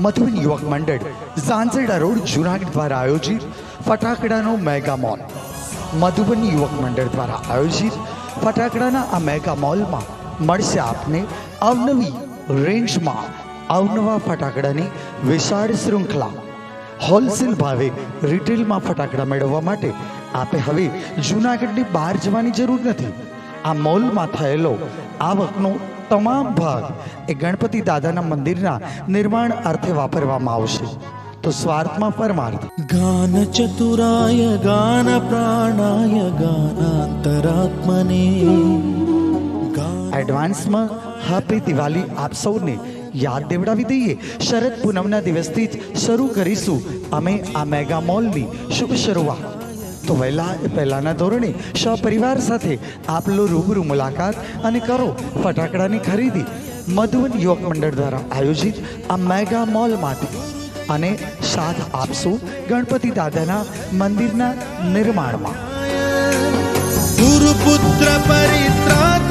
મધુબન યુવક મંડળ ઝાંઝરડા રોડ જુનાગઢ દ્વારા આયોજિત ફટાકડાનો મેગા મોલ. મધુબન યુવક મંડળ દ્વારા આયોજિત ફટાકડાના આ મેગા મોલમાં મળશે આપને અવનવી રેન્જમાં અવનવા ફટાકડાની વિશાળ શૃંખલા. હોલસેલ ભાવે રિટેલમાં ફટાકડા મેળવવા માટે આપે હવે જૂનાગઢની બહાર જવાની જરૂર નથી. આ મોલમાં થયેલો આવકનો તમામ ભાગ એ ગણપતિ દાદાના મંદિરના નિર્માણ અર્થે વાપરવામાં આવશે. તો સ્વાર્થમાં પરમાર્થ. ગાન ચતુરાય ગાન પ્રાણાય ગાનાંતરાત્મને. એડવાન્સમાં હેપી દિવાળી આપ સૌને યાદ દેવડાવી દઈએ. શરદ પૂનમના દિવસથી જ શરૂ કરીશું અમે આ મેગા મોલની શુભ શરૂઆત. તો પહેલાના ધોરણે સપરિવાર સાથે આપ લો રૂબરૂ મુલાકાત અને કરો ફટાકડાની ખરીદી મધુબન યુવક મંડળ દ્વારા આયોજિત આ મેગા મોલમાંથી અને સાથ આપશું ગણપતિ દાદાના મંદિરના નિર્માણમાં. ગુરુપુત્ર પરિત્રાતા